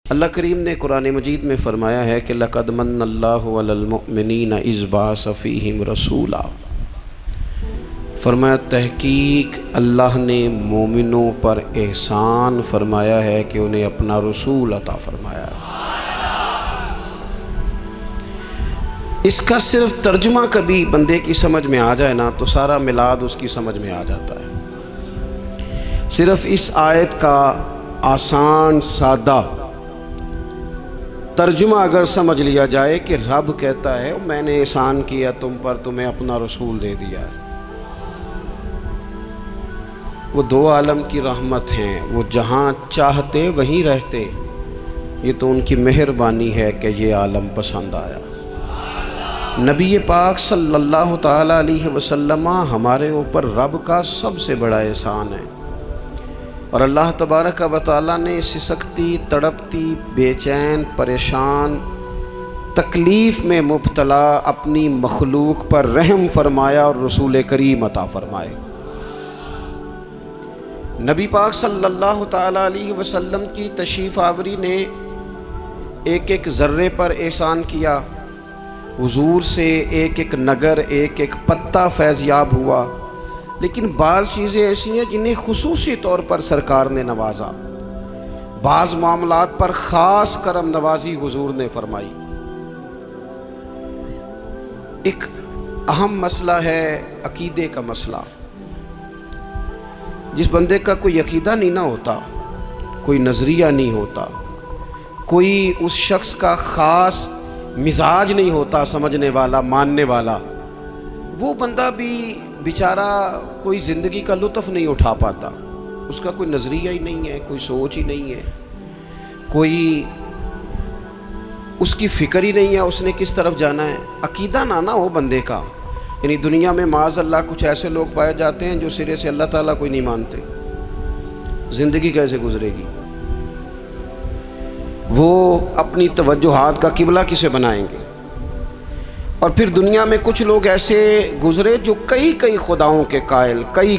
اللہ کریم نے قرآن مجید میں فرمایا ہے کہ لَقَدْ مَنَّ اللَّهُ عَلَى الْمُؤْمِنِينَ إِذْ بَعَثَ فِيهِمْ رَسُولًا، فرمایا تحقیق اللہ نے مومنوں پر احسان فرمایا ہے کہ انہیں اپنا رسول عطا فرمایا ہے۔ اس کا صرف ترجمہ کبھی بندے کی سمجھ میں آ جائے نا تو سارا میلاد اس کی سمجھ میں آ جاتا ہے۔ صرف اس آیت کا آسان سادہ ترجمہ اگر سمجھ لیا جائے کہ رب کہتا ہے میں نے احسان کیا تم پر، تمہیں اپنا رسول دے دیا ہے۔ وہ دو عالم کی رحمت ہیں، وہ جہاں چاہتے وہیں رہتے، یہ تو ان کی مہربانی ہے کہ یہ عالم پسند آیا۔ نبی پاک صلی اللہ تعالیٰ علیہ وسلم ہمارے اوپر رب کا سب سے بڑا احسان ہے، اور اللہ تبارک و تعالیٰ نے سسکتی، تڑپتی، بے چین، پریشان، تکلیف میں مبتلا اپنی مخلوق پر رحم فرمایا اور رسول کریم عطا فرمائے۔ نبی پاک صلی اللہ تعالیٰ علیہ وسلم کی تشریف آوری نے ایک ایک ذرے پر احسان کیا، حضور سے ایک ایک نگر، ایک ایک پتا فیضیاب ہوا، لیکن بعض چیزیں ایسی ہیں جنہیں خصوصی طور پر سرکار نے نوازا، بعض معاملات پر خاص کرم نوازی حضور نے فرمائی۔ ایک اہم مسئلہ ہے عقیدے کا مسئلہ۔ جس بندے کا کوئی عقیدہ نہیں نہ ہوتا، کوئی نظریہ نہیں ہوتا، کوئی اس شخص کا خاص مزاج نہیں ہوتا سمجھنے والا، ماننے والا، وہ بندہ بھی بیچارہ کوئی زندگی کا لطف نہیں اٹھا پاتا۔ اس کا کوئی نظریہ ہی نہیں ہے، کوئی سوچ ہی نہیں ہے، کوئی اس کی فکر ہی نہیں ہے اس نے کس طرف جانا ہے۔ عقیدہ نہ ہو بندے کا، یعنی دنیا میں معاذ اللہ کچھ ایسے لوگ پائے جاتے ہیں جو سرے سے اللہ تعالیٰ کوئی نہیں مانتے، زندگی کیسے گزرے گی؟ وہ اپنی توجہات کا قبلہ کسے بنائیں گے؟ اور پھر دنیا میں کچھ لوگ ایسے گزرے جو کئی خداؤں کے قائل، کئی،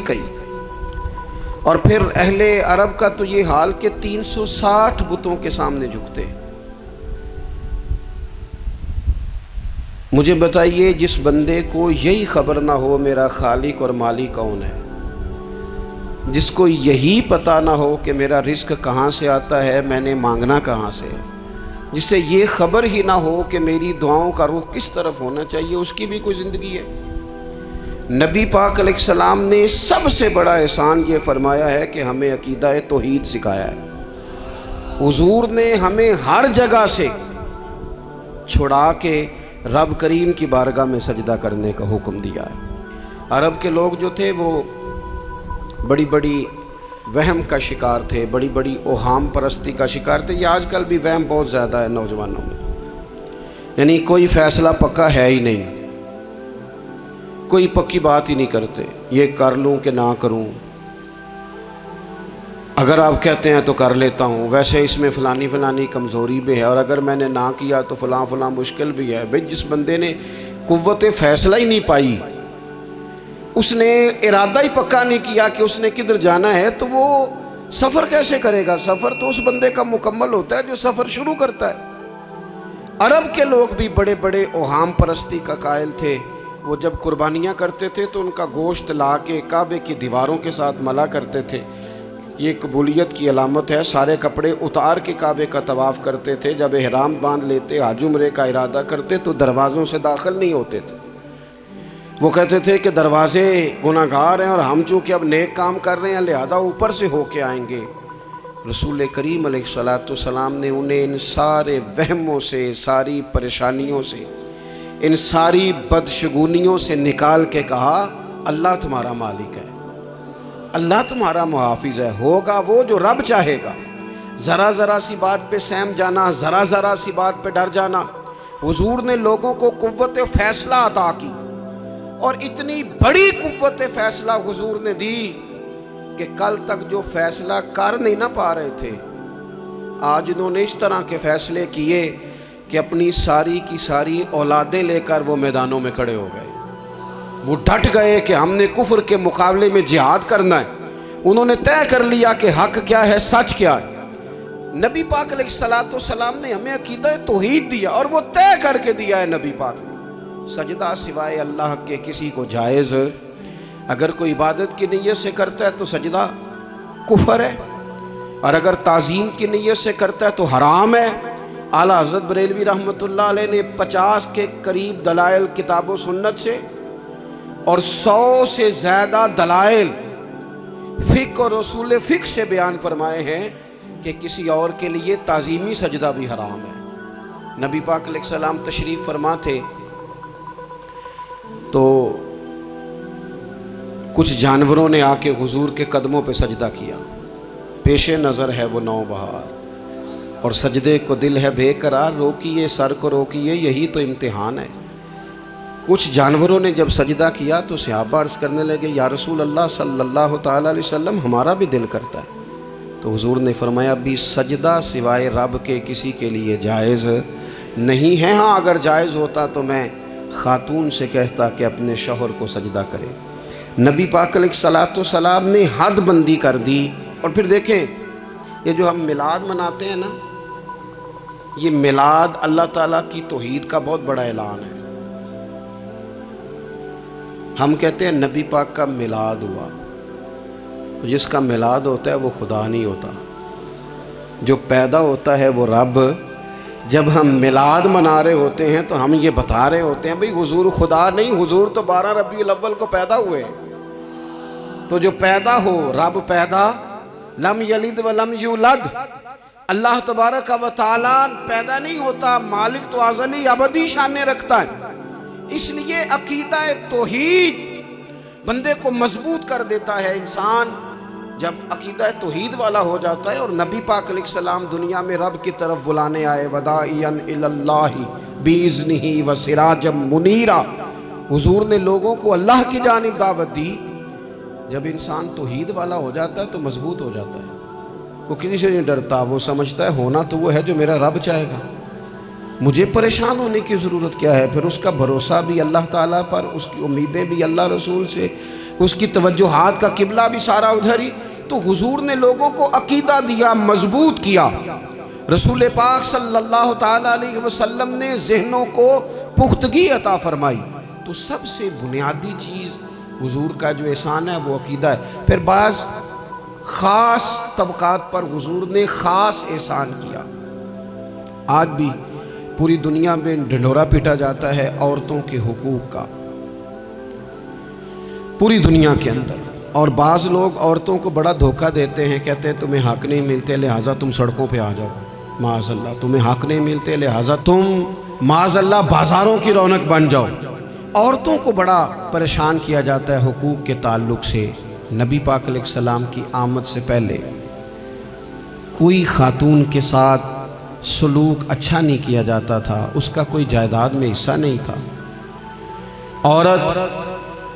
اور پھر اہل عرب کا تو یہ حال کہ 360 بتوں کے سامنے جھکتے۔ مجھے بتائیے جس بندے کو یہی خبر نہ ہو میرا خالق اور مالک کون ہے، جس کو یہی پتہ نہ ہو کہ میرا رزق کہاں سے آتا ہے، میں نے مانگنا کہاں سے، جس سے یہ خبر ہی نہ ہو کہ میری دعاؤں کا رخ کس طرف ہونا چاہیے، اس کی بھی کوئی زندگی ہے؟ نبی پاک علیہ السلام نے سب سے بڑا احسان یہ فرمایا ہے کہ ہمیں عقیدہ توحید سکھایا ہے۔ حضور نے ہمیں ہر جگہ سے چھڑا کے رب کریم کی بارگاہ میں سجدہ کرنے کا حکم دیا ہے۔ عرب کے لوگ جو تھے وہ بڑی بڑی وہم کا شکار تھے، بڑی بڑی اوہام پرستی کا شکار تھے۔ یہ آج کل بھی وہم بہت زیادہ ہے نوجوانوں میں، یعنی کوئی فیصلہ پکا ہے ہی نہیں، کوئی پکی بات ہی نہیں کرتے، یہ کر لوں کہ نہ کروں، اگر آپ کہتے ہیں تو کر لیتا ہوں، ویسے اس میں فلانی کمزوری بھی ہے، اور اگر میں نے نہ کیا تو فلاں مشکل بھی ہے۔ بھئی جس بندے نے قوت فیصلہ ہی نہیں پائی، اس نے ارادہ ہی پکا نہیں کیا کہ اس نے کدھر جانا ہے، تو وہ سفر کیسے کرے گا؟ سفر تو اس بندے کا مکمل ہوتا ہے جو سفر شروع کرتا ہے۔ عرب کے لوگ بھی بڑے بڑے اوہام پرستی کا قائل تھے۔ وہ جب قربانیاں کرتے تھے تو ان کا گوشت لا کے کعبے کی دیواروں کے ساتھ ملا کرتے تھے، یہ قبولیت کی علامت ہے۔ سارے کپڑے اتار کے کعبے کا طواف کرتے تھے، جب احرام باندھ لیتے، حج عمرے کا ارادہ کرتے تو دروازوں سے داخل نہیں ہوتے تھے۔ وہ کہتے تھے کہ دروازے گناہگار ہیں اور ہم چونکہ اب نیک کام کر رہے ہیں لہذا اوپر سے ہو کے آئیں گے۔ رسول کریم علیہ السلام نے انہیں ان سارے وہموں سے، ساری پریشانیوں سے، ان ساری بدشگونیوں سے نکال کے کہا اللہ تمہارا مالک ہے، اللہ تمہارا محافظ ہے، ہوگا وہ جو رب چاہے گا۔ ذرا سی بات پہ سہم جانا، ذرا سی بات پہ ڈر جانا۔ حضور نے لوگوں کو قوت فیصلہ عطا کی، اور اتنی بڑی قوت فیصلہ حضور نے دی کہ کل تک جو فیصلہ کر نہیں نہ پا رہے تھے، آج انہوں نے اس طرح کے فیصلے کیے کہ اپنی ساری کی ساری اولادیں لے کر وہ میدانوں میں کھڑے ہو گئے۔ وہ ڈٹ گئے کہ ہم نے کفر کے مقابلے میں جہاد کرنا ہے۔ انہوں نے طے کر لیا کہ حق کیا ہے، سچ کیا ہے۔ نبی پاک علیہ الصلوۃ والسلام نے ہمیں عقیدہ توحید دیا اور وہ طے کر کے دیا ہے نبی پاک نے، سجدہ سوائے اللہ کے کسی کو جائز، اگر کوئی عبادت کی نیت سے کرتا ہے تو سجدہ کفر ہے، اور اگر تعظیم کی نیت سے کرتا ہے تو حرام ہے۔ اعلیٰ حضرت بریلوی رحمۃ اللہ علیہ نے 50 کے قریب دلائل کتاب و سنت سے اور 100 سے زیادہ دلائل فقہ اور اصول فقہ سے بیان فرمائے ہیں کہ کسی اور کے لیے تعظیمی سجدہ بھی حرام ہے۔ نبی پاک علیہ السلام تشریف فرما تھے تو کچھ جانوروں نے آ کے حضور کے قدموں پہ سجدہ کیا، پیش نظر ہے وہ نوبہار اور سجدے کو دل ہے بے قرار، روکیے سر کو روکیے یہی تو امتحان ہے۔ کچھ جانوروں نے جب سجدہ کیا تو صحابہ عرض کرنے لگے یا رسول اللہ صلی اللہ تعالیٰ علیہ وسلم ہمارا بھی دل کرتا ہے، تو حضور نے فرمایا بھی سجدہ سوائے رب کے کسی کے لیے جائز نہیں ہے، ہاں اگر جائز ہوتا تو میں خاتون سے کہتا کہ اپنے شوہر کو سجدہ کرے۔ نبی پاک علیہ الصلوۃ والسلام نے حد بندی کر دی۔ اور پھر دیکھیں یہ جو ہم میلاد مناتے ہیں نا، یہ میلاد اللہ تعالیٰ کی توحید کا بہت بڑا اعلان ہے۔ ہم کہتے ہیں نبی پاک کا میلاد ہوا، جس کا میلاد ہوتا ہے وہ خدا نہیں ہوتا، جو پیدا ہوتا ہے وہ رب۔ جب ہم میلاد منا رہے ہوتے ہیں تو ہم یہ بتا رہے ہوتے ہیں بھئی حضور خدا نہیں، حضور تو 12 ربیع الاول کو پیدا ہوئے، تو جو پیدا ہو رب پیدا، لم یلد ولم یولد، اللہ تبارک و تعالیٰ پیدا نہیں ہوتا، مالک تو ازلی ابدی شان رکھتا ہے۔ اس لیے عقیدہ توحید بندے کو مضبوط کر دیتا ہے۔ انسان جب عقیدہ توحید والا ہو جاتا ہے، اور نبی پاک علیہ السلام دنیا میں رب کی طرف بلانے آئے، وداعیا الی اللہ باذنہ وسراجا منیرا، حضور نے لوگوں کو اللہ کی جانب دعوت دی۔ جب انسان توحید والا ہو جاتا ہے تو مضبوط ہو جاتا ہے، وہ کسی سے نہیں ڈرتا، وہ سمجھتا ہے ہونا تو وہ ہے جو میرا رب چاہے گا، مجھے پریشان ہونے کی ضرورت کیا ہے۔ پھر اس کا بھروسہ بھی اللہ تعالیٰ پر، اس کی امیدیں بھی اللہ رسول سے، اس کی توجہات کا قبلہ بھی سارا ادھر ہی۔ تو حضور نے لوگوں کو عقیدہ دیا، مضبوط کیا۔ رسول پاک صلی اللہ تعالیٰ علیہ وسلم نے ذہنوں کو پختگی عطا فرمائی۔ تو سب سے بنیادی چیز حضور کا جو احسان ہے وہ عقیدہ ہے۔ پھر بعض خاص طبقات پر حضور نے خاص احسان کیا۔ آج بھی پوری دنیا میں ڈھنڈورا پیٹا جاتا ہے عورتوں کے حقوق کا، پوری دنیا کے اندر، اور بعض لوگ عورتوں کو بڑا دھوکہ دیتے ہیں، کہتے ہیں تمہیں حق نہیں ملتے لہٰذا تم سڑکوں پہ آ جاؤ، معاذ اللہ، تمہیں حق نہیں ملتے لہٰذا تم معاذ اللہ بازاروں کی رونق بن جاؤ۔ عورتوں کو بڑا پریشان کیا جاتا ہے حقوق کے تعلق سے۔ نبی پاک علیہ السلام کی آمد سے پہلے کوئی خاتون کے ساتھ سلوک اچھا نہیں کیا جاتا تھا، اس کا کوئی جائیداد میں حصہ نہیں تھا۔ عورت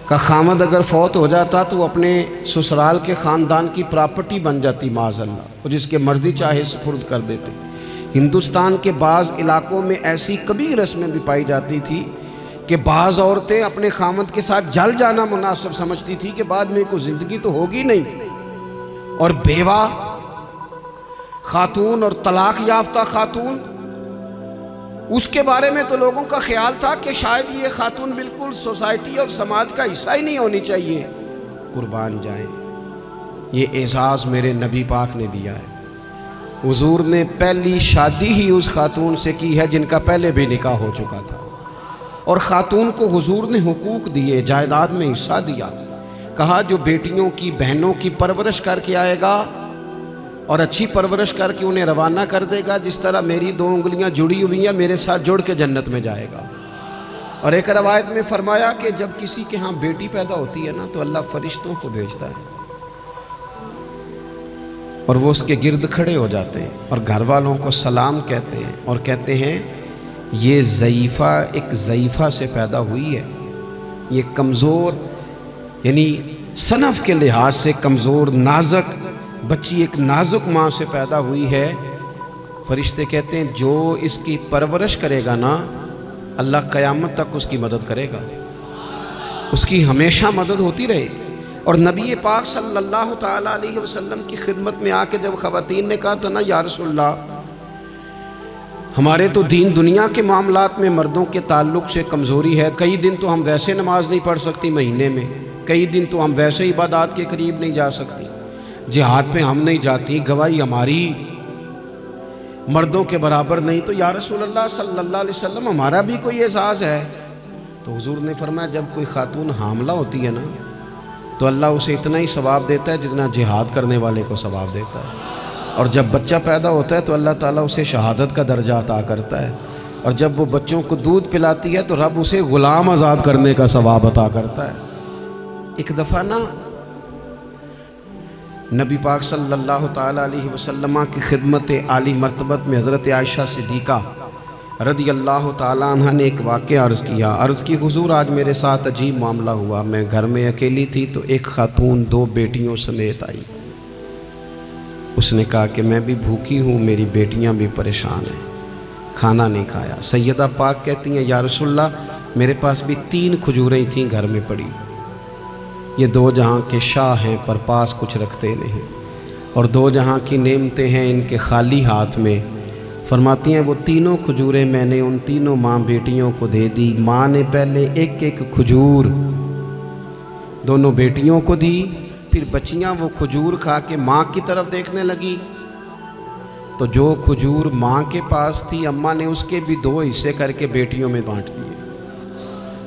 کا خامد اگر فوت ہو جاتا تو وہ اپنے سسرال کے خاندان کی پراپرٹی بن جاتی، معاذ اللہ، اور جس کے مرضی چاہے سپرد کر دیتے۔ ہندوستان کے بعض علاقوں میں ایسی کبھی رسمیں بھی پائی جاتی تھی کہ بعض عورتیں اپنے خامد کے ساتھ جل جانا مناسب سمجھتی تھی کہ بعد میں کوئی زندگی تو ہوگی نہیں، اور بیوہ خاتون اور طلاق یافتہ خاتون، اس کے بارے میں تو لوگوں کا خیال تھا کہ شاید یہ خاتون بالکل سوسائٹی اور سماج کا حصہ ہی نہیں ہونی چاہیے۔ قربان جائیں، یہ اعزاز میرے نبی پاک نے دیا ہے۔ حضور نے پہلی شادی ہی اس خاتون سے کی ہے جن کا پہلے بھی نکاح ہو چکا تھا، اور خاتون کو حضور نے حقوق دیے، جائیداد میں حصہ دیا۔ کہا جو بیٹیوں کی بہنوں کی پرورش کر کے آئے گا اور اچھی پرورش کر کے انہیں روانہ کر دے گا، جس طرح میری 2 انگلیاں جڑی ہوئی ہیں میرے ساتھ جڑ کے جنت میں جائے گا۔ اور ایک روایت میں فرمایا کہ جب کسی کے ہاں بیٹی پیدا ہوتی ہے نا تو اللہ فرشتوں کو بھیجتا ہے، اور وہ اس کے گرد کھڑے ہو جاتے ہیں اور گھر والوں کو سلام کہتے ہیں، اور کہتے ہیں یہ ضعیفہ ایک ضعیفہ سے پیدا ہوئی ہے، یہ کمزور، یعنی صنف کے لحاظ سے کمزور نازک بچی، ایک نازک ماں سے پیدا ہوئی ہے۔ فرشتے کہتے ہیں جو اس کی پرورش کرے گا نا، اللہ قیامت تک اس کی مدد کرے گا، اس کی ہمیشہ مدد ہوتی رہے۔ اور نبی پاک صلی اللہ تعالیٰ علیہ وسلم کی خدمت میں آ کے جب خواتین نے کہا تو نا یا رسول اللہ ہمارے تو دین دنیا کے معاملات میں مردوں کے تعلق سے کمزوری ہے، کئی دن تو ہم ویسے نماز نہیں پڑھ سکتی مہینے میں، کئی دن تو ہم ویسے عبادات کے قریب نہیں جا سکتی، جہاد پہ ہم نہیں جاتی، گواہی ہماری مردوں کے برابر نہیں، تو یا رسول اللہ صلی اللہ علیہ وسلم ہمارا بھی کوئی اعزاز ہے؟ تو حضور نے فرمایا جب کوئی خاتون حاملہ ہوتی ہے نا تو اللہ اسے اتنا ہی ثواب دیتا ہے جتنا جہاد کرنے والے کو ثواب دیتا ہے، اور جب بچہ پیدا ہوتا ہے تو اللہ تعالیٰ اسے شہادت کا درجہ عطا کرتا ہے، اور جب وہ بچوں کو دودھ پلاتی ہے تو رب اسے غلام آزاد کرنے کا ثواب عطا کرتا ہے۔ ایک دفعہ نا نبی پاک صلی اللہ تعالیٰ علیہ وسلم کی خدمت عالی مرتبت میں حضرت عائشہ صدیقہ رضی اللہ تعالیٰ عنہ نے ایک واقعہ عرض کی حضور آج میرے ساتھ عجیب معاملہ ہوا، میں گھر میں اکیلی تھی تو ایک خاتون 2 بیٹیوں سمیت آئی، اس نے کہا کہ میں بھی بھوکی ہوں، میری بیٹیاں بھی پریشان ہیں، کھانا نہیں کھایا۔ سیدہ پاک کہتی ہیں یا رسول اللہ میرے پاس بھی 3 کھجوریں تھیں گھر میں پڑی، یہ 2 جہاں کے شاہ ہیں پر پاس کچھ رکھتے نہیں، اور 2 جہاں کی نعمتیں ہیں ان کے خالی ہاتھ میں۔ فرماتی ہیں وہ 3 کھجوریں میں نے ان 3 ماں بیٹیوں کو دے دی، ماں نے پہلے ایک کھجور دونوں بیٹیوں کو دی، پھر بچیاں وہ کھجور کھا کے ماں کی طرف دیکھنے لگی تو جو کھجور ماں کے پاس تھی اماں نے اس کے بھی 2 حصے کر کے بیٹیوں میں بانٹ دیے۔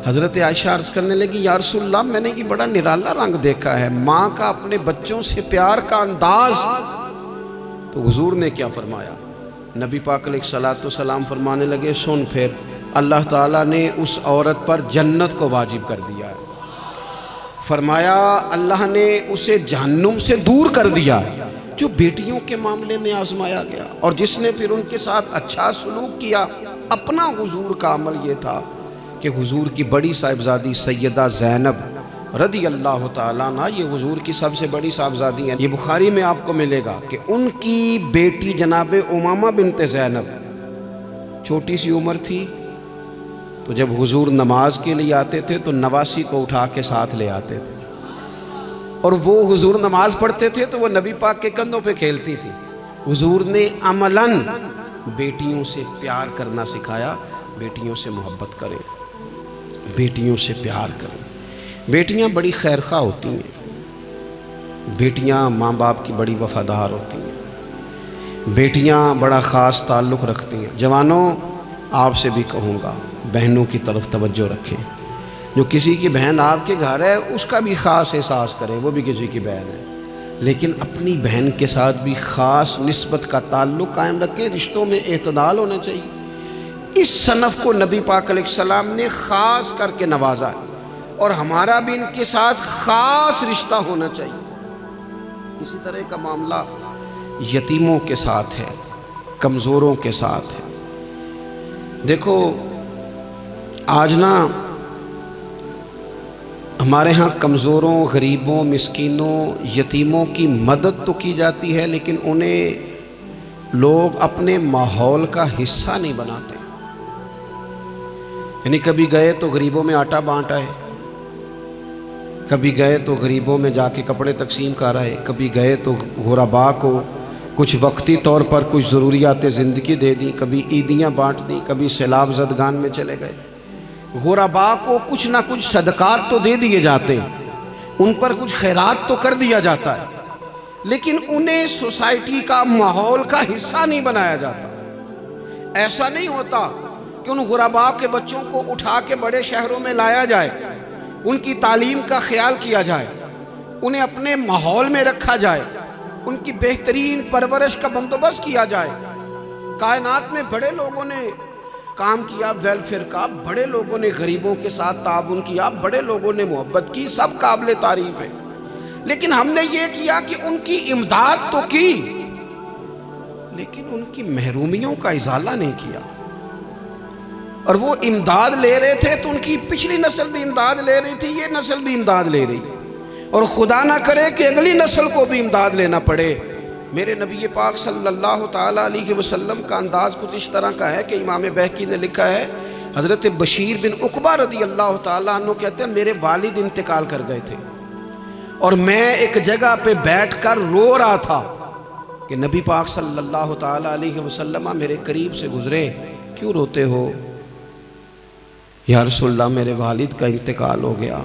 حضرت عائشہ عرض کرنے لگی یا رسول اللہ میں نے یہ بڑا نرالا رنگ دیکھا ہے، ماں کا اپنے بچوں سے پیار کا انداز۔ تو حضور نے کیا فرمایا؟ نبی پاک علیہ الصلوۃ والسلام فرمانے لگے سن پھر اللہ تعالیٰ نے اس عورت پر جنت کو واجب کر دیا ہے، فرمایا اللہ نے اسے جہنم سے دور کر دیا جو بیٹیوں کے معاملے میں آزمایا گیا، اور جس نے پھر ان کے ساتھ اچھا سلوک کیا۔ اپنا حضور کا عمل یہ تھا کہ حضور کی بڑی صاحبزادی سیدہ زینب رضی اللہ تعالیٰ عنہ، یہ حضور کی سب سے بڑی صاحبزادی ہیں، یہ بخاری میں آپ کو ملے گا کہ ان کی بیٹی جناب امامہ بنت زینب چھوٹی سی عمر تھی، تو جب حضور نماز کے لیے آتے تھے تو نواسی کو اٹھا کے ساتھ لے آتے تھے، اور وہ حضور نماز پڑھتے تھے تو وہ نبی پاک کے کندھوں پہ کھیلتی تھی۔ حضور نے عملاً بیٹیوں سے پیار کرنا سکھایا، بیٹیوں سے محبت کریں، بیٹیوں سے پیار کریں۔ بیٹیاں بڑی خیرخواہ ہوتی ہیں، بیٹیاں ماں باپ کی بڑی وفادار ہوتی ہیں، بیٹیاں بڑا خاص تعلق رکھتی ہیں۔ جوانوں آپ سے بھی کہوں گا بہنوں کی طرف توجہ رکھیں، جو کسی کی بہن آپ کے گھر ہے اس کا بھی خاص احساس کریں، وہ بھی کسی کی بہن ہے، لیکن اپنی بہن کے ساتھ بھی خاص نسبت کا تعلق قائم رکھیں، رشتوں میں اعتدال ہونا چاہیے۔ اس صنف کو نبی پاک علیہ السلام نے خاص کر کے نوازا ہے، اور ہمارا بھی ان کے ساتھ خاص رشتہ ہونا چاہیے۔ اسی طرح کا معاملہ یتیموں کے ساتھ ہے، کمزوروں کے ساتھ ہے۔ دیکھو آج نا ہمارے ہاں کمزوروں، غریبوں، مسکینوں، یتیموں کی مدد تو کی جاتی ہے، لیکن انہیں لوگ اپنے ماحول کا حصہ نہیں بناتے۔ یعنی کبھی گئے تو غریبوں میں آٹا بانٹ آئے، کبھی گئے تو غریبوں میں جا کے کپڑے تقسیم کر آئے، کبھی گئے تو غرباء کو کچھ وقتی طور پر کچھ ضروریات زندگی دے دی، کبھی عیدیاں بانٹ دی، کبھی سیلاب زدگان میں چلے گئے۔ غرباء کو کچھ نہ کچھ صدقات تو دے دیے جاتے ہیں، ان پر کچھ خیرات تو کر دیا جاتا ہے، لیکن انہیں سوسائٹی کا ماحول کا حصہ نہیں بنایا جاتا۔ ایسا نہیں ہوتا کہ ان غرباء کے بچوں کو اٹھا کے بڑے شہروں میں لایا جائے، ان کی تعلیم کا خیال کیا جائے، انہیں اپنے ماحول میں رکھا جائے، ان کی بہترین پرورش کا بندوبست کیا جائے۔ کائنات میں بڑے لوگوں نے کام کیا ویلفیئر کا، بڑے لوگوں نے غریبوں کے ساتھ تعاون کیا، بڑے لوگوں نے محبت کی، سب قابل تعریف ہے، لیکن ہم نے یہ کیا کہ ان کی امداد تو کی لیکن ان کی محرومیوں کا ازالہ نہیں کیا۔ اور وہ امداد لے رہے تھے تو ان کی پچھلی نسل بھی امداد لے رہی تھی، یہ نسل بھی امداد لے رہی، اور خدا نہ کرے کہ اگلی نسل کو بھی امداد لینا پڑے۔ میرے نبی پاک صلی اللہ تعالیٰ علیہ وسلم کا انداز کچھ اس طرح کا ہے کہ امام بہقی نے لکھا ہے، حضرت بشیر بن عقبہ رضی اللہ تعالیٰ عنہ کہتے ہیں میرے والد انتقال کر گئے تھے، اور میں ایک جگہ پہ بیٹھ کر رو رہا تھا کہ نبی پاک صلی اللہ تعالیٰ علیہ وسلم میرے قریب سے گزرے، کیوں روتے ہو؟ یا رسول اللہ میرے والد کا انتقال ہو گیا،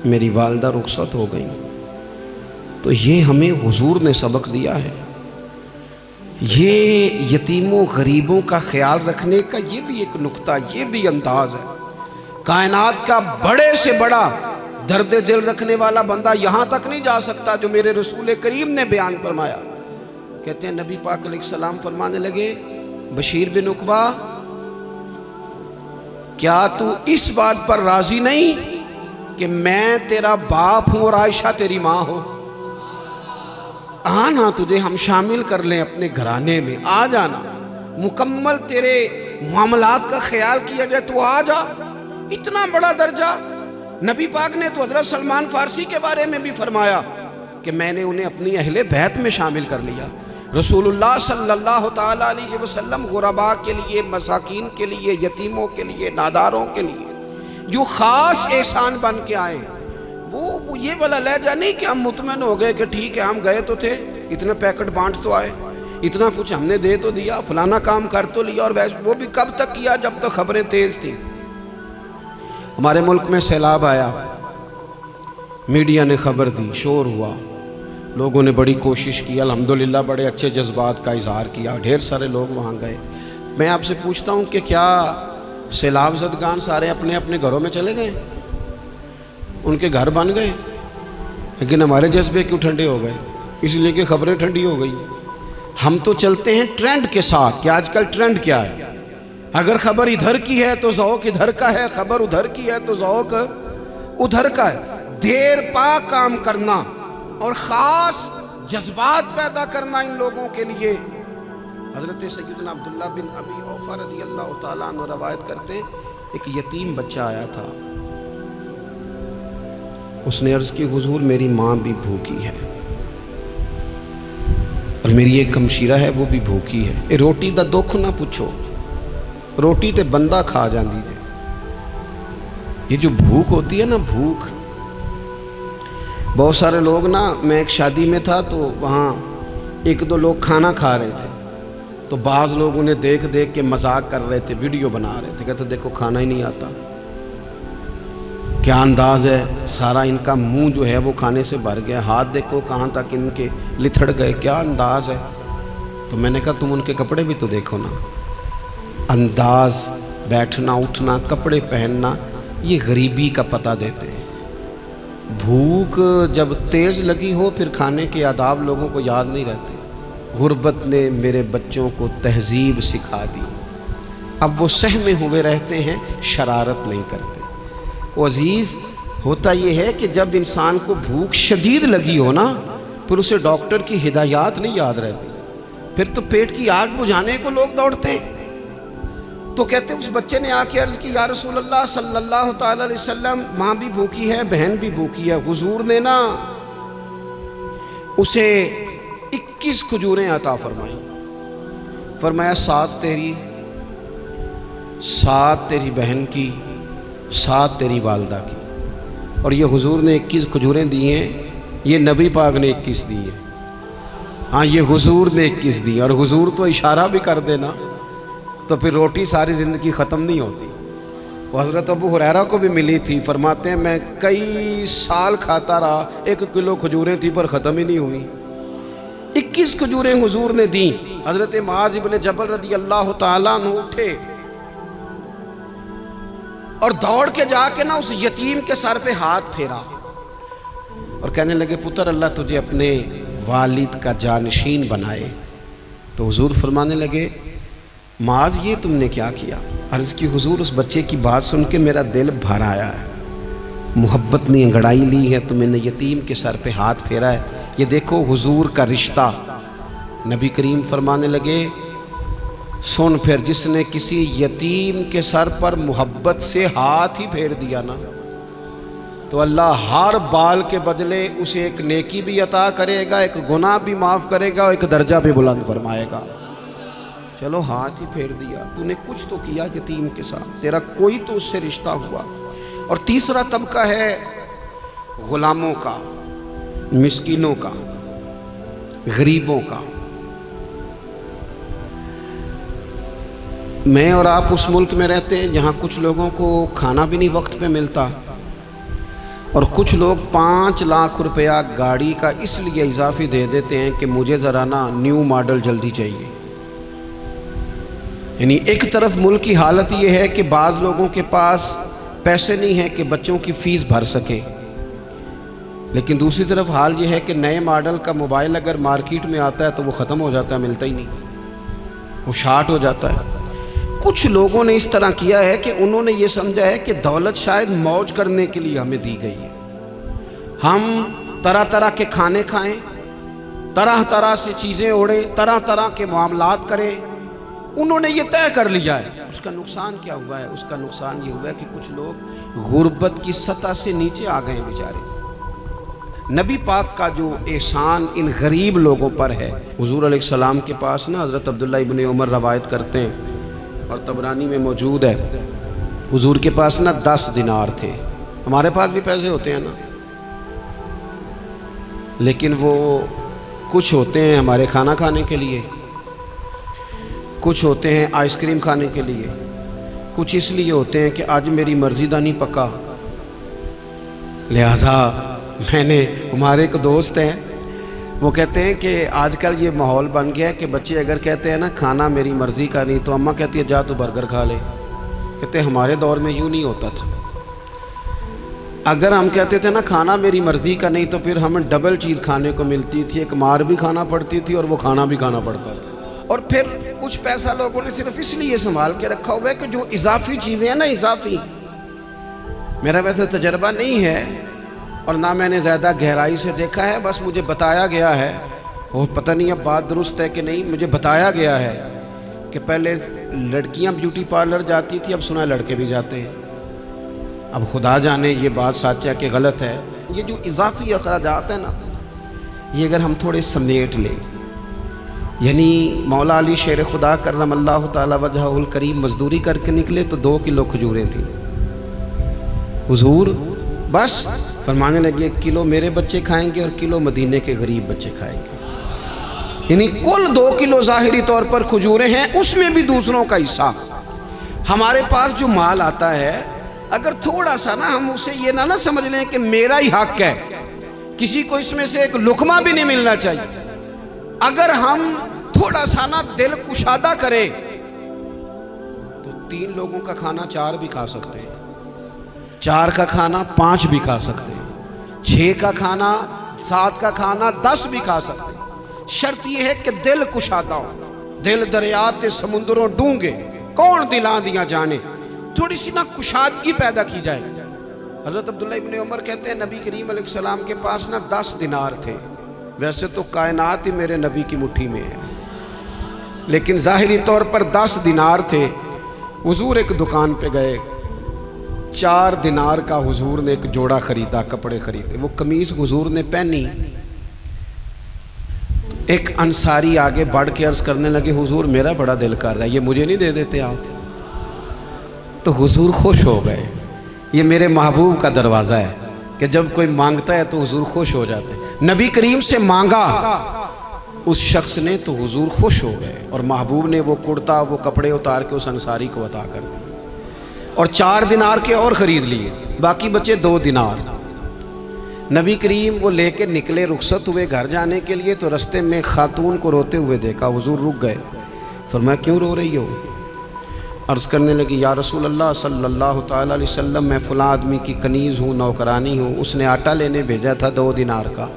میری والدہ رخصت ہو گئی۔ تو یہ ہمیں حضور نے سبق دیا ہے، یہ یتیموں غریبوں کا خیال رکھنے کا یہ بھی ایک نقطہ، یہ بھی انداز ہے۔ کائنات کا بڑے سے بڑا درد دل رکھنے والا بندہ یہاں تک نہیں جا سکتا جو میرے رسول کریم نے بیان فرمایا۔ کہتے ہیں نبی پاک علیہ السلام فرمانے لگے، بشیر بن عقبہ کیا تو اس بات پر راضی نہیں کہ میں تیرا باپ ہوں اور عائشہ تیری ماں ہو؟ آنا تجھے ہم شامل کر لیں اپنے گھرانے میں، آ جانا، مکمل تیرے معاملات کا خیال کیا جائے، تو آ جا۔ اتنا بڑا درجہ نبی پاک نے تو حضرت سلمان فارسی کے بارے میں بھی فرمایا کہ میں نے انہیں اپنی اہل بیت میں شامل کر لیا۔ رسول اللہ صلی اللہ تعالیٰ علیہ وسلم غرباء کے لیے، مساکین کے لیے، یتیموں کے لیے، ناداروں کے لیے جو خاص احسان بن کے آئے، وہ یہ والا لہجہ نہیں کہ ہم مطمئن ہو گئے کہ ٹھیک ہے ہم گئے تو تھے، اتنے پیکٹ بانٹ تو آئے، اتنا کچھ ہم نے دے تو دیا، فلانا کام کر تو لیا، اور ویسے وہ بھی کب تک کیا؟ جب تک خبریں تیز تھیں۔ ہمارے ملک میں سیلاب آیا، میڈیا نے خبر دی، شور ہوا، لوگوں نے بڑی کوشش کی، الحمدللہ بڑے اچھے جذبات کا اظہار کیا، ڈھیر سارے لوگ وہاں گئے۔ میں آپ سے پوچھتا ہوں کہ کیا سیلاب زدگان سارے اپنے اپنے گھروں میں چلے گئے؟ ان کے گھر بن گئے، لیکن ہمارے جذبے کیوں ٹھنڈے ہو گئے؟ اس لیے کہ خبریں ٹھنڈی ہو گئی۔ ہم تو چلتے ہیں ٹرینڈ کے ساتھ کہ آج کل ٹرینڈ کیا ہے، اگر خبر ادھر کی ہے تو ذوق ادھر کا ہے، خبر ادھر کی ہے تو ذوق ادھر کا ہے۔ دیر پا کام کرنا اور خاص جذبات پیدا کرنا ان لوگوں کے لیے۔ حضرت سیدنا عبداللہ بن ابی اوفا رضی اللہ تعالیٰ عنہ روایت کرتے ہیں، ایک یتیم بچہ آیا تھا، اس نے عرض کی حضور میری ماں بھی بھوکی ہے اور میری ایک ہمشیرہ ہے وہ بھی بھوکی ہے، اے روٹی دا دکھ نہ پوچھو، روٹی تے بندہ کھا جاندی دے۔ یہ جو بھوک ہوتی ہے نا، بھوک، بہت سارے لوگ نا، میں ایک شادی میں تھا تو وہاں ایک دو لوگ کھانا کھا رہے تھے، تو بعض لوگ انہیں دیکھ دیکھ کے مذاق کر رہے تھے، ویڈیو بنا رہے تھے، کہتے دیکھو کھانا ہی نہیں آتا، کیا انداز ہے، سارا ان کا منہ جو ہے وہ کھانے سے بھر گیا، ہاتھ دیکھو کہاں تک ان کے لتھڑ گئے، کیا انداز ہے۔ تو میں نے کہا تم ان کے کپڑے بھی تو دیکھو نا، انداز، بیٹھنا اٹھنا، کپڑے پہننا، یہ غریبی کا پتہ دیتے ہیں۔ بھوک جب تیز لگی ہو پھر کھانے کے آداب لوگوں کو یاد نہیں رہتے۔ غربت نے میرے بچوں کو تہذیب سکھا دی، اب وہ سہمے ہوئے رہتے ہیں، شرارت نہیں کرتے۔ وہ عزیز، ہوتا یہ ہے کہ جب انسان کو بھوک شدید لگی ہو نا، پھر اسے ڈاکٹر کی ہدایات نہیں یاد رہتی، پھر تو پیٹ کی آگ بجھانے کو لوگ دوڑتے ہیں۔ تو کہتے اس بچے نے آ کے عرض کی، یا رسول اللہ صلی اللہ تعالیٰ علیہ وسلم ماں بھی بھوکی ہے، بہن بھی بھوکی ہے۔ حضور نے نا اسے 21 کھجوریں عطا فرمائیں، فرمایا 7 تیری، 7 تیری بہن کی، 7 تیری والدہ کی۔ اور یہ حضور نے 21 کھجوریں دی ہیں، یہ نبی پاک نے 21 دی ہیں، ہاں یہ حضور نے 21 دی، اور حضور تو اشارہ بھی کر دینا تو پھر روٹی ساری زندگی ختم نہیں ہوتی۔ وہ حضرت ابو ہریرہ کو بھی ملی تھی، فرماتے ہیں میں کئی سال کھاتا رہا، 1 کلو کھجوریں تھی پر ختم ہی نہیں ہوئی۔ 21 کھجوریں حضور نے دیں۔ حضرت معاذ بن جبل رضی اللہ تعالیٰ عنہ اٹھے اور دوڑ کے جا کے نا اس یتیم کے سر پہ ہاتھ پھیرا اور کہنے لگے، پتر اللہ تجھے اپنے والد کا جانشین بنائے۔ تو حضور فرمانے لگے، معاذ یہ تم نے کیا کیا؟ عرض کی حضور اس بچے کی بات سن کے میرا دل بھر آیا ہے، محبت نے انگڑائی لی ہے تو میں نے یتیم کے سر پہ ہاتھ پھیرا ہے۔ یہ دیکھو حضور کا رشتہ۔ نبی کریم فرمانے لگے، سن پھر جس نے کسی یتیم کے سر پر محبت سے ہاتھ ہی پھیر دیا نا، تو اللہ ہر بال کے بدلے اسے ایک نیکی بھی عطا کرے گا، ایک گناہ بھی معاف کرے گا، اور ایک درجہ بھی بلند فرمائے گا۔ چلو ہاتھ ہی پھیر دیا، تو نے کچھ تو کیا یتیم کے ساتھ، تیرا کوئی تو اس سے رشتہ ہوا۔ اور تیسرا طبقہ ہے غلاموں کا۔ مسکینوں کا، غریبوں کا۔ میں اور آپ اس ملک میں رہتے ہیں جہاں کچھ لوگوں کو کھانا بھی نہیں وقت پہ ملتا، اور کچھ لوگ 5 لاکھ روپیہ گاڑی کا اس لیے اضافی دے دیتے ہیں کہ مجھے ذرا نا نیو ماڈل جلدی چاہیے۔ یعنی ایک طرف ملک کی حالت یہ ہے کہ بعض لوگوں کے پاس پیسے نہیں ہیں کہ بچوں کی فیس بھر سکے، لیکن دوسری طرف حال یہ ہے کہ نئے ماڈل کا موبائل اگر مارکیٹ میں آتا ہے تو وہ ختم ہو جاتا ہے، ملتا ہی نہیں، وہ شارٹ ہو جاتا ہے۔ کچھ لوگوں نے اس طرح کیا ہے کہ انہوں نے یہ سمجھا ہے کہ دولت شاید موج کرنے کے لیے ہمیں دی گئی ہے، ہم طرح طرح کے کھانے کھائیں، طرح طرح سے چیزیں اوڑیں، طرح طرح کے معاملات کریں۔ انہوں نے یہ طے کر لیا ہے۔ اس کا نقصان کیا ہوا ہے؟ اس کا نقصان یہ ہوا ہے کہ کچھ لوگ غربت کی سطح سے نیچے آ گئے ہیں بیچارے۔ نبی پاک کا جو احسان ان غریب لوگوں پر ہے، حضور علیہ السلام کے پاس نا حضرت عبداللہ ابن عمر روایت کرتے ہیں اور طبرانی میں موجود ہے، حضور کے پاس نا 10 دینار تھے۔ ہمارے پاس بھی پیسے ہوتے ہیں نا، لیکن وہ کچھ ہوتے ہیں ہمارے کھانا کھانے کے لیے، کچھ ہوتے ہیں آئس کریم کھانے کے لیے، کچھ اس لیے ہوتے ہیں کہ آج میری مرضی دا نہیں پکا، لہٰذا میں نے، ہمارے ایک دوست ہیں وہ کہتے ہیں کہ آج کل یہ ماحول بن گیا ہے کہ بچے اگر کہتے ہیں نا کھانا میری مرضی کا نہیں تو اماں کہتی ہے جا تو برگر کھا لے۔ کہتے ہیں ہمارے دور میں یوں نہیں ہوتا تھا، اگر ہم کہتے تھے نا کھانا میری مرضی کا نہیں تو پھر ہمیں ڈبل چیز کھانے کو ملتی تھی، ایک مار بھی کھانا پڑتی تھی اور وہ کھانا بھی کھانا پڑتا تھا۔ اور پھر کچھ پیسہ لوگوں نے صرف اس لیے سنبھال کے رکھا ہوا ہے کہ جو اضافی چیزیں ہیں نا، اضافی، میرا ویسے تجربہ نہیں ہے اور نہ میں نے زیادہ گہرائی سے دیکھا ہے، بس مجھے بتایا گیا ہے، اور پتہ نہیں اب بات درست ہے کہ نہیں، مجھے بتایا گیا ہے کہ پہلے لڑکیاں بیوٹی پارلر جاتی تھی، اب سنا ہے لڑکے بھی جاتے ہیں۔ اب خدا جانے یہ بات سچ ہے کہ غلط ہے۔ یہ جو اضافی اخراجات ہیں نا، یہ اگر ہم تھوڑے سمیٹ لیں، یعنی مولا علی شیر خدا کرم اللہ تعالی وجہہ الکریم مزدوری کر کے نکلے تو 2 کلو کھجوریں تھیں، حضور بس فرمانے لگے 1 کلو میرے بچے کھائیں گے اور کلو مدینے کے غریب بچے کھائیں گے، یعنی کل 2 کلو ظاہری طور پر کھجوریں ہیں، اس میں بھی دوسروں کا حصہ۔ ہمارے پاس جو مال آتا ہے اگر تھوڑا سا نا ہم اسے یہ نہ سمجھ لیں کہ میرا ہی حق ہے، کسی کو اس میں سے ایک لقمہ بھی نہیں ملنا چاہیے، اگر ہم تھوڑا سا نا دل کشادہ کریں تو 3 لوگوں کا کھانا 4 بھی کھا سکتے ہیں، 4 کا کھانا 5 بھی کھا سکتے ہیں، 6 کا کھانا 7 کا کھانا 10 بھی کھا سکتے ہیں۔ شرط یہ ہے کہ دل کشادہ ہو، دل دریات سمندروں ڈونگے کون دلاں دیا جانے، تھوڑی سی نا کشادگی پیدا کی جائے۔ حضرت عبداللہ ابن عمر کہتے ہیں نبی کریم علیہ السلام کے پاس نا 10 دینار تھے، ویسے تو کائنات ہی میرے نبی کی مٹھی میں ہے، لیکن ظاہری طور پر 10 دینار تھے۔ حضور ایک دکان پہ گئے، 4 دینار کا حضور نے ایک جوڑا خریدا، کپڑے خریدے، وہ قمیض حضور نے پہنی، ایک انصاری آگے بڑھ کے عرض کرنے لگے حضور میرا بڑا دل کر رہا ہے، یہ مجھے نہیں دے دیتے آپ؟ تو حضور خوش ہو گئے، یہ میرے محبوب کا دروازہ ہے کہ جب کوئی مانگتا ہے تو حضور خوش ہو جاتے ہیں۔ نبی کریم سے مانگا اس شخص نے تو حضور خوش ہو گئے، اور محبوب نے وہ کرتا، وہ کپڑے اتار کے اس انصاری کو عطا کر دیے، اور 4 دینار کے اور خرید لیے، باقی بچے 2 دینار۔ نبی کریم وہ لے کے نکلے، رخصت ہوئے گھر جانے کے لیے، تو رستے میں خاتون کو روتے ہوئے دیکھا، حضور رک گئے، فرمایا کیوں رو رہی ہو؟ عرض کرنے لگی یا رسول اللہ صلی اللہ تعالیٰ علیہ وسلم میں فلاں آدمی کی کنیز ہوں، نوکرانی ہوں، اس نے آٹا لینے بھیجا تھا 2 دینار کا،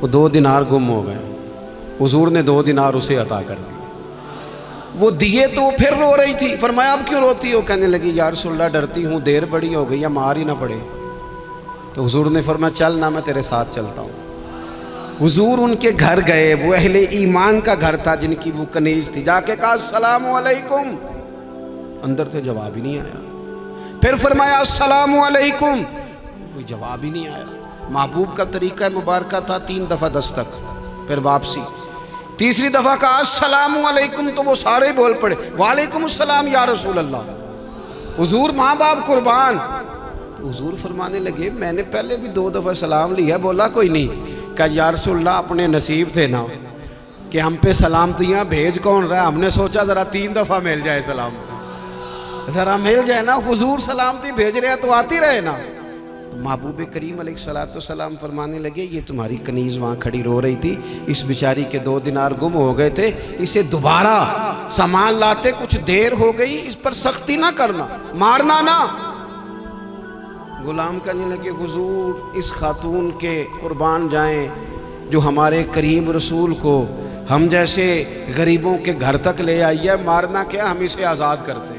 وہ 2 دینار گم ہو گئے، حضور نے 2 دینار اسے عطا کر دی، وہ دیے تو وہ پھر رو رہی تھی، فرمایا اب کیوں روتی ہو؟ کہنے لگی یا رسول اللہ ڈرتی ہوں دیر بڑی ہو گئی، یا مار ہی نہ پڑے۔ تو حضور نے فرمایا چل نہ، میں تیرے ساتھ چلتا ہوں۔ حضور ان کے گھر گئے، وہ اہل ایمان کا گھر تھا جن کی وہ کنیز تھی، جا کے کہا السلام علیکم، اندر سے جواب ہی نہیں آیا، پھر فرمایا السلام علیکم، کوئی جواب ہی نہیں آیا۔ محبوب کا طریقہ مبارکہ تھا 3 دفعہ دستک، پھر واپسی، تیسری دفعہ کہا السلام علیکم تو وہ سارے بول پڑے وعلیکم السلام یا رسول اللہ، حضور ماں باپ قربان۔ حضور فرمانے لگے میں نے پہلے بھی 2 دفعہ سلام لیا، بولا کوئی نہیں، کہ یا رسول اللہ اپنے نصیب تھے نا کہ ہم پہ سلامتیاں بھیج کون رہا، ہم نے سوچا ذرا 3 دفعہ مل جائے سلامتی، ذرا مل جائے نا، حضور سلامتی بھیج رہے ہیں تو آتی رہے نا۔ تو محبوب کریم علیہ السلام فرمانے لگے یہ تمہاری کنیز وہاں کھڑی رو رہی تھی، اس بیچاری کے 2 دینار گم ہو گئے تھے، اسے دوبارہ سامان لاتے کچھ دیر ہو گئی، اس پر سختی نہ کرنا، مارنا نہ۔ غلام کہنے لگے حضور اس خاتون کے قربان جائیں جو ہمارے کریم رسول کو ہم جیسے غریبوں کے گھر تک لے آئی ہے، مارنا کیا، ہم اسے آزاد کرتے ہیں،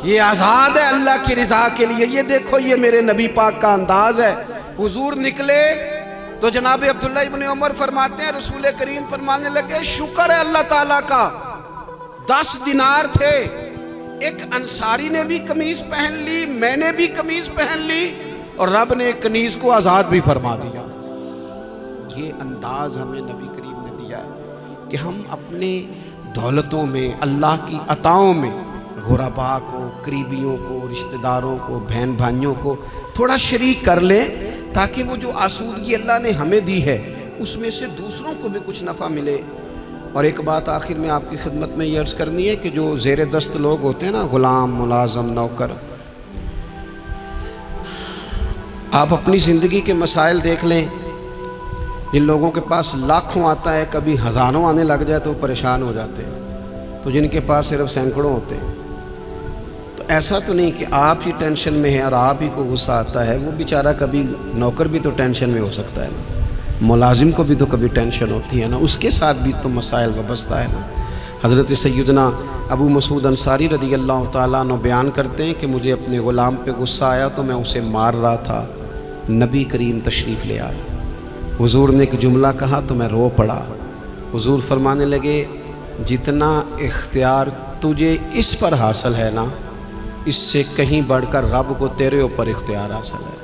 یہ آزاد ہے اللہ کی رضا کے لیے۔ یہ دیکھو یہ میرے نبی پاک کا انداز ہے۔ حضور نکلے تو جناب عبداللہ ابن عمر فرماتے ہیں رسول کریم فرمانے لگے شکر ہے اللہ تعالیٰ کا، 10 دینار تھے، ایک انصاری نے بھی قمیض پہن لی، میں نے بھی قمیض پہن لی، اور رب نے کنیز کو آزاد بھی فرما دیا۔ یہ انداز ہمیں نبی کریم نے دیا ہے کہ ہم اپنے دولتوں میں، اللہ کی عطاؤں میں غرباء کو، قریبیوں کو، رشتہ داروں کو، بہن بھائیوں کو تھوڑا شریک کر لیں، تاکہ وہ جو آسودگی اللہ نے ہمیں دی ہے اس میں سے دوسروں کو بھی کچھ نفع ملے۔ اور ایک بات آخر میں آپ کی خدمت میں یہ عرض کرنی ہے کہ جو زیر دست لوگ ہوتے ہیں نا، غلام، ملازم، نوکر، آپ اپنی زندگی کے مسائل دیکھ لیں، جن لوگوں کے پاس لاکھوں آتا ہے کبھی ہزاروں آنے لگ جائے تو وہ پریشان ہو جاتے ہیں، تو جن کے پاس صرف سینکڑوں ہوتے ہیں، تو ایسا تو نہیں کہ آپ ہی ٹینشن میں ہیں اور آپ ہی کو غصہ آتا ہے، وہ بیچارہ کبھی نوکر بھی تو ٹینشن میں ہو سکتا ہے نا، ملازم کو بھی تو کبھی ٹینشن ہوتی ہے نا، اس کے ساتھ بھی تو مسائل وابستہ ہے نا۔ حضرت سیدنا ابو مسعود انصاری رضی اللہ تعالیٰ عنہ بیان کرتے ہیں کہ مجھے اپنے غلام پہ غصہ آیا تو میں اسے مار رہا تھا، نبی کریم تشریف لے آئے، حضور نے ایک جملہ کہا تو میں رو پڑا۔ حضور فرمانے لگے جتنا اختیار تجھے اس پر حاصل ہے نا، اس سے کہیں بڑھ کر رب کو تیرے اوپر اختیار حاصل ہے،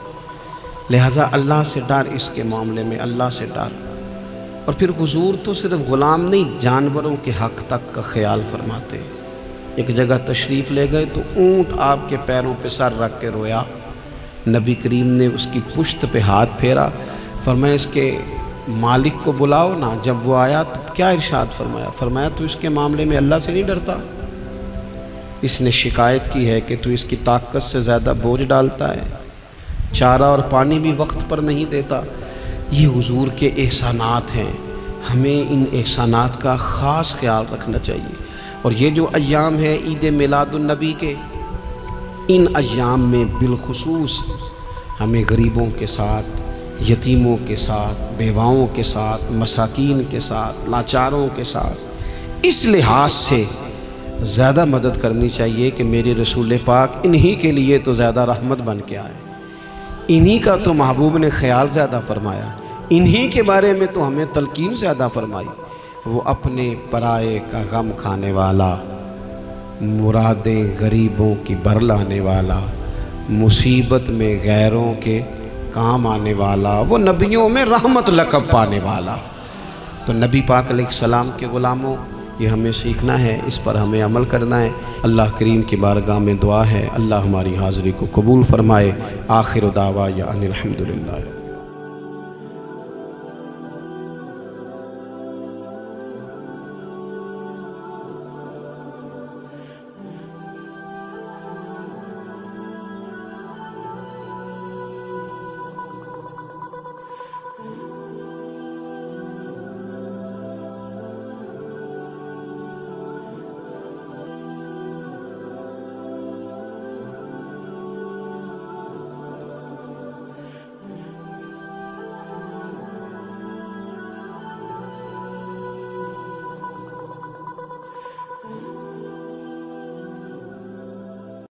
لہٰذا اللہ سے ڈر، اس کے معاملے میں اللہ سے ڈر۔ اور پھر حضور تو صرف غلام نہیں، جانوروں کے حق تک کا خیال فرماتے۔ ایک جگہ تشریف لے گئے تو اونٹ آپ کے پیروں پہ سر رکھ کے رویا، نبی کریم نے اس کی پشت پہ ہاتھ پھیرا، فرمایا اس کے مالک کو بلاؤ نا۔ جب وہ آیا تو کیا ارشاد فرمایا؟ فرمایا تو اس کے معاملے میں اللہ سے نہیں ڈرتا، اس نے شکایت کی ہے کہ تو اس کی طاقت سے زیادہ بوجھ ڈالتا ہے، چارہ اور پانی بھی وقت پر نہیں دیتا۔ یہ حضور کے احسانات ہیں، ہمیں ان احسانات کا خاص خیال رکھنا چاہیے۔ اور یہ جو ایام ہے عید میلاد النبی کے، ان ایام میں بالخصوص ہمیں غریبوں کے ساتھ، یتیموں کے ساتھ، بیواؤں کے ساتھ، مساکین کے ساتھ، لاچاروں کے ساتھ اس لحاظ سے زیادہ مدد کرنی چاہیے کہ میرے رسول پاک انہی کے لیے تو زیادہ رحمت بن کے آئے، انہی کا تو محبوب نے خیال زیادہ فرمایا، انہی کے بارے میں تو ہمیں تلقین زیادہ فرمائی۔ وہ اپنے پرائے کا غم کھانے والا، مرادیں غریبوں کی بر لانے والا، مصیبت میں غیروں کے کام آنے والا، وہ نبیوں میں رحمت لقب پانے والا۔ تو نبی پاک علیہ السلام کے غلاموں، یہ ہمیں سیکھنا ہے، اس پر ہمیں عمل کرنا ہے۔ اللہ کریم کی بارگاہ میں دعا ہے اللہ ہماری حاضری کو قبول فرمائے۔ آخر دعوانا ان الحمدللہ۔